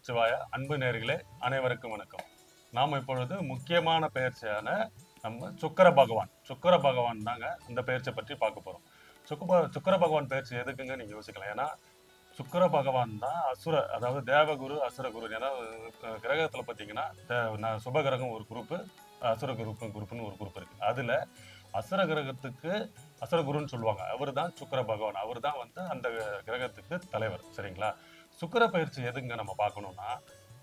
நமச்சிவாய. அன்பு நேயர்களே, அனைவருக்கும் வணக்கம். நாம் இப்பொழுது முக்கியமான பெயர்ச்சியான நம்ம சுக்கிர பகவான் தாங்க அந்த பெயர்ச்சியை பற்றி பார்க்க போறோம். சுக்கிர பகவான் பெயர்ச்சி எதுக்குங்க நீங்க யோசிக்கலாம். ஏன்னா சுக்கிர பகவான் தான் அதாவது தேவகுரு அசுரகுரு. ஏன்னா கிரகத்துல பார்த்தீங்கன்னா சுபகிரகம் ஒரு குரூப், அசுர குரூப்னு ஒரு குரூப் இருக்கு. அதுல அசுர கிரகத்துக்கு அசுரகுருன்னு சொல்லுவாங்க. அவர் தான் சுக்கிர பகவான். அவர் தான் வந்து அந்த கிரகத்துக்கு தலைவர். சரிங்களா? சுக்கிர பயிற்சி எதுங்க நம்ம பார்க்கணும்னா,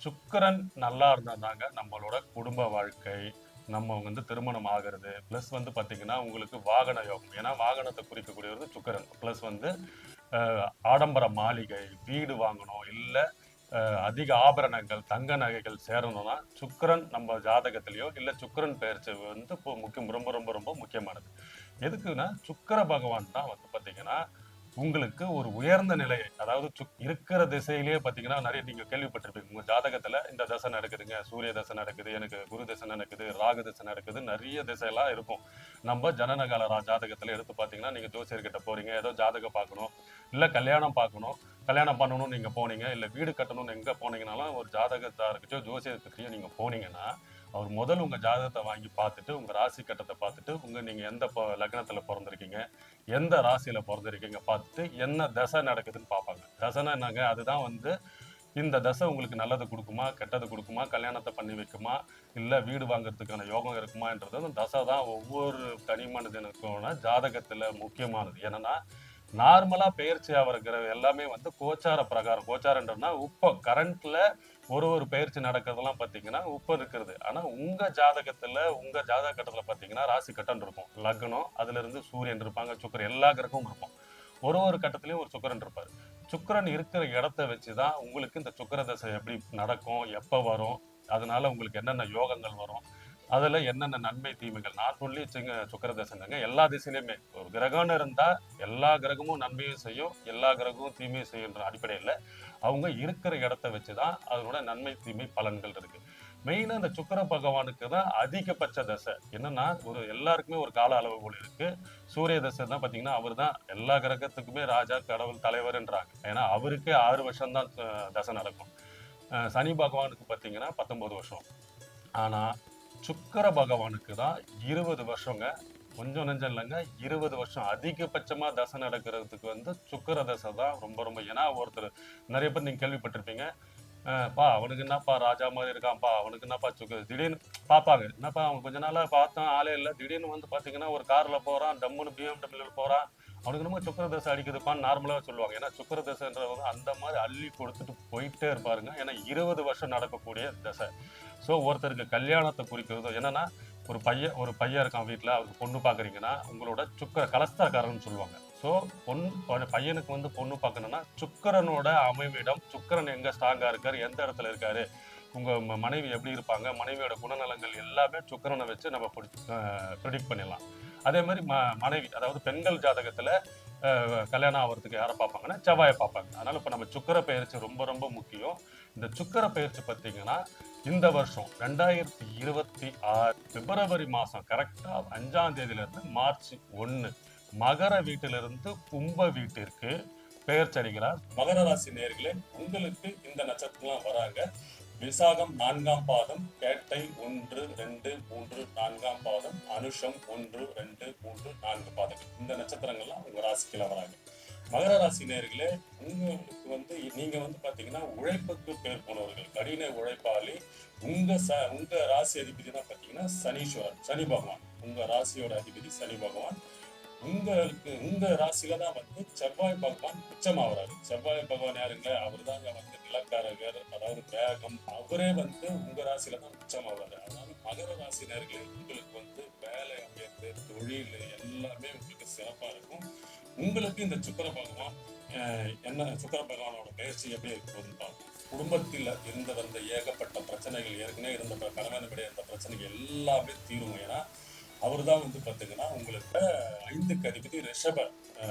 சுக்கிரன் நல்லா இருந்தா தாங்க நம்மளோட குடும்ப வாழ்க்கை, நம்ம வந்து திருமணம் ஆகிறது, பிளஸ் வந்து பார்த்தீங்கன்னா உங்களுக்கு வாகன யோகம். ஏன்னா வாகனத்தை குறிக்கக்கூடியது சுக்கிரன். பிளஸ் வந்து ஆடம்பர மாளிகை, வீடு வாங்கணும், இல்ல அதிக ஆபரணங்கள், தங்க நகைகள் சேரணும்னா சுக்கிரன் நம்ம ஜாதகத்திலயோ இல்ல சுக்கிரன் பெயர்ச்சி வந்து இப்போ ரொம்ப ரொம்ப ரொம்ப முக்கியமானது. எதுக்குன்னா சுக்கிர பகவான் தான் வந்து பாத்தீங்கன்னா உங்களுக்கு ஒரு உயர்ந்த நிலையை, அதாவது இருக்கிற திசையிலேயே பாத்தீங்கன்னா நிறைய நீங்க கேள்விப்பட்டிருப்பீங்க. உங்க ஜாதகத்துல இந்த தசை நடக்குதுங்க, சூரிய தசை நடக்குது, எனக்கு குரு தசை நடக்குது, ராகு தசை நடக்குது, நிறைய திசையெல்லாம் இருக்கும். நம்ம ஜனனகால ஜாதகத்துல எடுத்து பாத்தீங்கன்னா நீங்க ஜோசியர்கிட்ட போறீங்க, ஏதோ ஜாதகம் பார்க்கணும், இல்ல கல்யாணம் பார்க்கணும், கல்யாணம் பண்ணணும்னு நீங்க போனீங்க, இல்ல வீடு கட்டணும்னு எங்க போனீங்கன்னாலும் ஒரு ஜாதகத்தார்கிட்டயோ ஜோசியர்கிட்டயோ நீங்க போனீங்கன்னா அவர் முதல் உங்க ஜாதகத்தை வாங்கி பார்த்துட்டு, உங்க ராசி கட்டத்தை பார்த்துட்டு, நீங்க எந்த லக்னத்துல பிறந்திருக்கீங்க, எந்த ராசியில பிறந்திருக்கீங்க பார்த்துட்டு என்ன தசை நடக்குதுன்னு பார்ப்பாங்க. தசைன்னா என்னங்க, அதுதான் வந்து இந்த தசை உங்களுக்கு நல்லது கொடுக்குமா, கெட்டது கொடுக்குமா, கல்யாணத்தை பண்ணி வைக்குமா, இல்ல வீடு வாங்குறதுக்கான யோகம் இருக்குமான்றது அந்த தசை தான் ஒவ்வொரு தனி மனிதனுக்கான ஜாதகத்துல முக்கியமானது. ஏன்னா நார்மலா பெயர்ச்சி ஆகிற எல்லாமே வந்து கோச்சார பிரகாரம். கோச்சாரன்றதுனா கரண்ட்ல ஒரு பெயர்ச்சி நடக்கிறதெல்லாம் பாத்தீங்கன்னா இருக்கிறது. ஆனா உங்க ஜாதகத்துல உங்க ஜாதக கட்டத்துல பாத்தீங்கன்னா ராசி கட்டம் இருக்கும், லக்னம், அதுல இருந்து சூரியன் இருப்பாங்க, சுக்கிரன், எல்லா கிரகமும் இருக்கும். ஒரு கட்டத்திலயும் ஒரு சுக்கிரன் இருப்பாரு. சுக்கிரன் இருக்கிற இடத்தை வச்சுதான் உங்களுக்கு இந்த சுக்கிர தசை எப்படி நடக்கும், எப்ப வரும், அதனால உங்களுக்கு என்னென்ன யோகங்கள் வரும், அதுல என்னென்ன நன்மை தீமைகள், நாட் ஒன்லி சுக்கிர தசைங்க, எல்லா திசையிலுமே ஒரு கிரகம்னு இருந்தா எல்லா கிரகமும் நன்மையும் செய்யும், எல்லா கிரகமும் தீமையும் செய்யுன்ற அடிப்படையில அவங்க இருக்கிற இடத்த வச்சுதான் அதனோட நன்மை தீமை பலன்கள் இருக்கு. மெயினா இந்த சுக்கிர பகவானுக்கு தான் அதிகபட்ச தசை. என்னன்னா எல்லாருக்குமே ஒரு கால அளவுகோல் இருக்கு. சூரிய தசை தான் பாத்தீங்கன்னா அவர் தான் எல்லா கிரகத்துக்குமே ராஜா, கடவுள், தலைவர்ன்றாங்க. ஏன்னா அவருக்கே 6 வருஷம் தான் தசை நடக்கும். சனி பகவானுக்கு பாத்தீங்கன்னா 19 வருஷம். ஆனா சுக்கிர பகவானுக்கு தான் 20 வருஷங்க. கொஞ்சம் நெஞ்சம் இல்லைங்க, 20 வருஷம் அதிகபட்சமா தசை நடக்கிறதுக்கு வந்து சுக்கிர தசை தான் ரொம்ப ரொம்ப. ஏன்னா ஒருத்தர் நிறைய பேர் நீங்க கேள்விப்பட்டிருப்பீங்க, பா அவனுக்கு என்னப்பா ராஜா மாதிரி இருக்கான்ப்பா, அவனுக்கு என்னப்பா திடீர்னு பார்ப்பாங்க, என்னப்பா அவன் கொஞ்ச நாளா பார்த்தோம் ஆளே இல்லை, திடீர்னு வந்து பாத்தீங்கன்னா ஒரு கார்ல போறான், டம்முன்னு BMW போறான், அவனுக்கு நம்ம சுக்கிர தசை அடிக்குதுப்பான்னு நார்மலா சொல்லுவாங்க. ஏன்னா சுக்கிர தசைன்றவங்க அந்த மாதிரி அள்ளி கொடுத்துட்டு போயிட்டே இருப்பாருங்க. ஏன்னா 20 வருஷம் நடக்கக்கூடிய தசை. ஸோ ஒருத்தருக்கு கல்யாணத்தை குறிக்கிறது என்னன்னா, ஒரு பையன் இருக்கான் வீட்டில், அவருக்கு பொண்ணு பார்க்குறீங்கன்னா உங்களோட கலஸ்தரக்காரன்னு சொல்லுவாங்க. ஸோ பையனுக்கு வந்து பொண்ணு பார்க்கணும்னா சுக்கிரனோட அமைவிடம், சுக்கிரன் எங்க ஸ்ட்ராங்கா இருக்காரு, எந்த இடத்துல இருக்காரு, உங்க மனைவி எப்படி இருப்பாங்க, மனைவியோட குணநலங்கள் எல்லாமே சுக்கிரனை வச்சு நம்ம ப்ரிடிக்ட் பண்ணிடலாம். அதே மாதிரி மனைவி, அதாவது பெண்கள் ஜாதகத்துல கல்யாணம் ஆகிறதுக்கு யாரை பார்ப்பாங்கன்னா செவ்வாயை பார்ப்பாங்க. அதனால இப்போ நம்ம சுக்கிர பெயர்ச்சி ரொம்ப ரொம்ப முக்கியம். இந்த சுக்கிர பெயர்ச்சி பார்த்தீங்கன்னா இந்த வருஷம் 2026 பிப்ரவரி மாசம் கரெக்டா 5ஆம் தேதியிலிருந்து மார்ச் 1 மகர வீட்டிலிருந்து கும்ப வீட்டிற்கு பெயர்ச்சரிகிறார். மகர ராசி நேயர்களே, உங்களுக்கு இந்த நட்சத்திரம் வராங்க. விசாகம் 4ஆம் பாதம், கேட்டை 1, 2, 3, 4ஆம் பாதம், அனுஷம் 1, 2, 3, 4 பாதங்கள். இந்த நட்சத்திரங்கள்லாம் உங்க ராசிக்குள்ள வராங்க. மகர ராசி நேயர்களே, உங்களுக்கு வந்து நீங்க வந்து பாத்தீங்கன்னா உழைப்புக்கு பேர் போனவர்கள், கடின உழைப்பாளி. உங்க ராசி அதிபதி தான் பாத்தீங்கன்னா சனீஸ்வரன், சனி பகவான். உங்க ராசியோட அதிபதி சனி பகவான். உங்க ராசியில தான் வந்து செவ்வாய் பகவான் உச்சமாகறாரு. செவ்வாய் பகவான் யாருங்க, அவர் தாங்க வந்து நிலக்காரகர், அதாவது வேகம். அவரே வந்து உங்க ராசியில தான் உச்சமாகறாரு. அதாவது மகர ராசி நேயர்களே, உங்களுக்கு வந்து வேலை அமைப்பு, தொழில் எல்லாமே உங்களுக்கு சிறப்பா இருக்கும். உங்களுக்கு இந்த சுக்கிர பகவான் சுக்கிர பகவானோட பயிற்சி எப்படி இருக்குன்னு பார்ப்போம். குடும்பத்தில் இருந்து வந்த ஏகப்பட்ட பிரச்சனைகள், ஏற்கனவே இருந்த கணவன் விட இருந்த பிரச்சனைகள் எல்லாமே தீரும். ஏன்னா அவர் தான் வந்து பாத்தீங்கன்னா உங்களுக்கு 5க்கு அதிபதி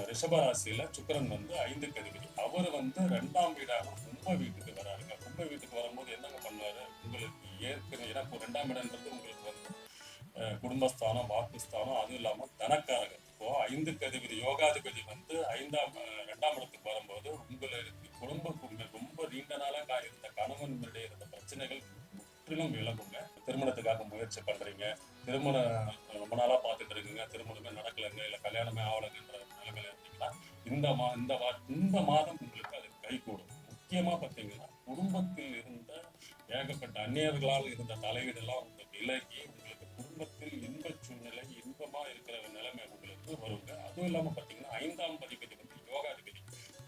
ரிஷப ராசியில சுக்கிரன் வந்து 5க்கு அதிபதி. அவர் வந்து 2ஆம் வீடாக கும்ப வீட்டுக்கு வராருங்க. கும்ப வீட்டுக்கு வரும்போது என்னங்க பண்ணாரு, உங்களுக்கு ஏற்கனவே, ஏன்னா 2ஆம் இடம்ன்றது உங்களுக்கு வந்து குடும்பஸ்தானம், வாக்குஸ்தானம், அதுவும் இல்லாம தனக்காரகர். இப்போ 5க்கு அதிபதி யோகாதிபதி வந்து 2ஆம் இடத்துக்கு வரும்போது உங்களுக்கு குடும்ப ரொம்ப நீண்ட நாளாக இருந்த கணவன் முற்றிலும் விலகுங்க. திருமணத்துக்காக முயற்சி பண்றீங்க, திருமணம் ரொம்ப நாளா பார்த்துட்டு இருக்கீங்க, திருமணமே நடக்கலைங்க, இல்ல கல்யாணமே ஆகலைங்கன்ற நிலைமையில இருந்தீங்கன்னா இந்த மாதம் உங்களுக்கு அது கைகூடும். முக்கியமா பார்த்தீங்கன்னா, குடும்பத்தில் இருந்த ஏகப்பட்ட அந்நியர்களால் இருந்த தலையீடெல்லாம் உங்களுக்கு விலகி, உங்களுக்கு குடும்பத்தில் இன்பச் சூழ்நிலை, இன்பமா இருக்கிற நிலைமை உங்களுக்கு வருங்க. அதுவும் இல்லாம பார்த்தீங்கன்னா, 5ஆம் அதிபதி வந்து யோகாதிபதி.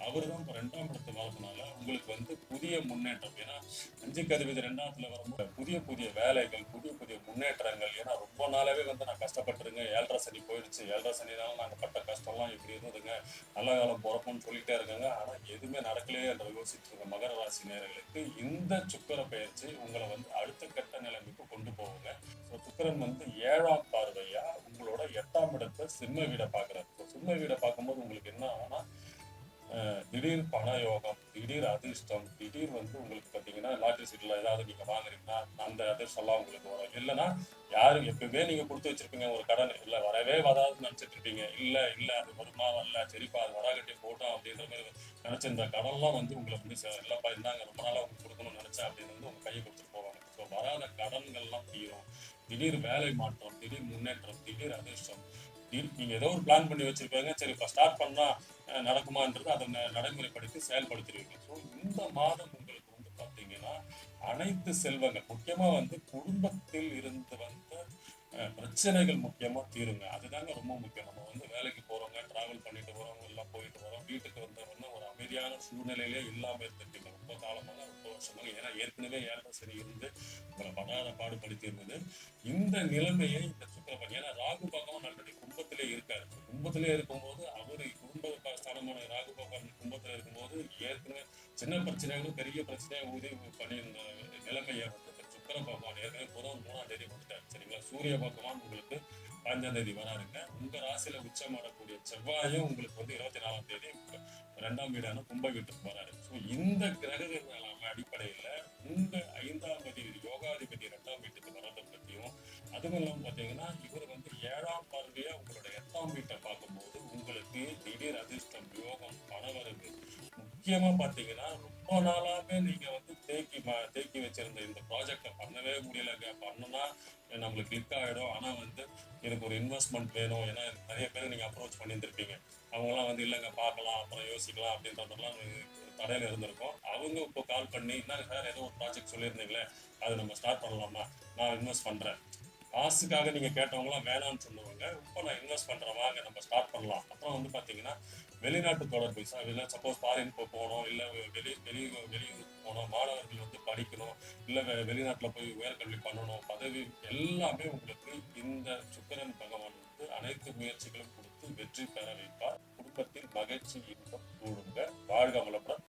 அவரு தான் இப்ப 2ஆம் இடத்து வரதுனால உங்களுக்கு வந்து புதிய முன்னேற்றம். ஏன்னா 5க்கு அதிபதி 2ஆத்துல வரும்போது புதிய புதிய வேலைகள், புதிய புதிய முன்னேற்றங்கள். ஏன்னா ரொம்ப நாளாவே வந்து நான் கஷ்டப்பட்டுருங்க, 7.5 சனி போயிடுச்சு, 7.5 சனினால நாங்க பட்ட கஷ்டம்லாம் இப்படி இருந்ததுங்க, நல்ல காலம் பொறக்கும்னு சொல்லிட்டே இருக்காங்க. ஆனா எதுவுமே நடக்கலையே என்ற யோசிச்சுட்டு இருக்க மகர ராசி நேயர்களுக்கு இந்த சுக்கிர பெயர்ச்சி உங்களை வந்து அடுத்த கட்ட நிலைமைக்கு கொண்டு போகுங்க. ஸோ சுக்கிரன் வந்து 7ஆம் பார்வையா உங்களோட 8ஆம் இடத்தை சிம்ம வீடை பார்க்குறாரு. ஸோ சிம்ம வீடை பார்க்கும்போது உங்களுக்கு என்ன ஆகும்னா, திடீர் பண யோகம், திடீர் அதிர்ஷ்டம், திடீர் வந்து உங்களுக்கு பார்த்தீங்கன்னா லாட்டரி சீட்ல ஏதாவது நீங்க வாங்குறீங்கன்னா அந்த அதிர்ஷ்டம்லாம் உங்களுக்கு வரும். இல்லைன்னா யாரும் எப்பவுமே நீங்க கொடுத்து வச்சிருப்பீங்க ஒரு கடன், இல்ல வரவே வராதுன்னு நினைச்சிட்டு இருப்பீங்க, இல்ல அது வருமா வரல, சரிப்பா அது வராகட்டி போட்டோம் அப்படின்ற மாதிரி நினைச்சிருந்த கடன்லாம் வந்து உங்களை வந்து இல்லப்பா இந்தாங்க ரொம்ப நாளா உங்களுக்கு கொடுக்கணும்னு நினைச்சேன் அப்படின்னு வந்து உங்க கையை கொடுத்துட்டு போவாங்க. ஸோ வராத கடன்கள்லாம் தீரும். திடீர் வேலை மாற்றம், திடீர் முன்னேற்றம், திடீர் அதிர்ஷ்டம். நீங்க ஏதோ ஒரு பிளான் பண்ணி வச்சிருப்பீங்க, சரி இப்ப ஸ்டார்ட் பண்ணா நடக்குமான்றது அதை நடைமுறைப்படுத்தி செயல்படுத்திடுவீங்க. ஸோ இந்த மாதம் உங்களுக்கு வந்து பார்த்தீங்கன்னா அனைத்து செல்வங்கள், முக்கியமா வந்து குடும்பத்தில் இருந்து வந்த பிரச்சனைகள் முக்கியமா தீருங்க. அதுதாங்க ரொம்ப முக்கியம். நம்ம வந்து வேலைக்கு போறவங்க, டிராவல் பண்ணிட்டு போறவங்க எல்லாம் போயிட்டு வரோம், வீட்டுக்கு வந்தவொடனே ஒரு அமைதியான சூழ்நிலையிலே இல்லாம இருந்துட்டீங்க ரொம்ப காலமாக, ரொம்ப வருஷமாக. ஏன்னா ஏற்கனவே 7.5 சனி இருந்து உங்களை படாத பாடுபடுத்தி இருந்தது. இந்த நிலைமையை இந்த சுக்கிரன், ஏன்னா ராகு பகவான் ஆல்ரெடி கும்பத்திலே இருக்காரு. கும்பத்திலே இருக்கும்போது அவரு குடும்ப ஸ்தானமான ராகு பகவான் கும்பத்துல இருக்கும்போது ஏற்கனவே சின்ன பிரச்சனைகளும் பெரிய பிரச்சனையை உதவி பண்ணியிருந்த நிலைமையை வந்து இந்த சுக்கிர பகவான் ஏற்கனவே புதன் 3ஆம் தேதி வந்துட்டார். சரிங்களா? சூரிய பகவான் உங்களுக்கு 5ஆம் தேதி வராருங்க. உங்க ராசியில உச்சம் வரக்கூடிய செவ்வாயும் உங்களுக்கு வந்து 24ஆம் தேதி 2ஆம் வீடான கும்ப வீட்டுக்கு வராரு. ஸோ இந்த கிரகங்கள் அடிப்படையில உங்க 5ஆம் அதிபதி யோகாதிபதி 2ஆம் வீட்டுக்கு வர்றதை பற்றியும், அதுவும் இல்லாம பாத்தீங்கன்னா இவர் வந்து 7ஆம் பார்வையா உங்களோட 8ஆம் வீட்டை பார்க்கும்போது உங்களுக்கு திடீர் அதிர்ஷ்டம், யோகம், பணவரவு. முக்கியமா பாத்தீங்கன்னா ரொம்ப நாளாவே நீங்க வந்து தேக்கி வச்சிருந்த இந்த ப்ராஜெக்டை பண்ணவே முடியலங்க, பண்ணுனா நம்மளுக்கு கிளிக் ஆயிடும், ஆனா வந்து எனக்கு ஒரு இன்வெஸ்ட்மெண்ட் வேணும். ஏன்னா நிறைய பேர் நீங்க அப்ரோச் பண்ணியிருந்திருப்பீங்க, அவங்கலாம் வந்து இல்லைங்க பார்க்கலாம் அப்புறம் யோசிக்கலாம் அப்படின்றதெல்லாம் தடையில இருந்திருக்கும். அவங்க இப்போ கால் பண்ணி என்னங்க சார் ஏதோ ஒரு ப்ராஜெக்ட் சொல்லியிருந்தீங்களே அதை நம்ம ஸ்டார்ட் பண்ணலாமா, நான் இன்வெஸ்ட் பண்றேன். காசுக்காக நீங்க கேட்டவங்களாம் வேணாம்னு சொல்லுவாங்க, இப்போ நான் இன்வெஸ்ட் பண்றேன் வாங்க நம்ம ஸ்டார்ட் பண்ணலாம். அப்புறம் வந்து பாத்தீங்கன்னா வெளிநாட்டு தொடர்பு, இல்லை சப்போஸ் ஃபாரின் போகணும், இல்லை வெளியூருக்கு போகணும், மாணவர்கள் வந்து படிக்கணும், இல்லை வெளிநாட்டில் போய் உயர்கல்வி பண்ணணும், பதவி எல்லாமே உங்களுக்கு இந்த சுக்கிரன் பகவான் வந்து அனைத்து முயற்சிகளும் கொடுத்து வெற்றி பெற வைப்பார். குடும்பத்தில் மகிழ்ச்சி இன்பம் கூடுங்க. வாழ்க வளமுடன்.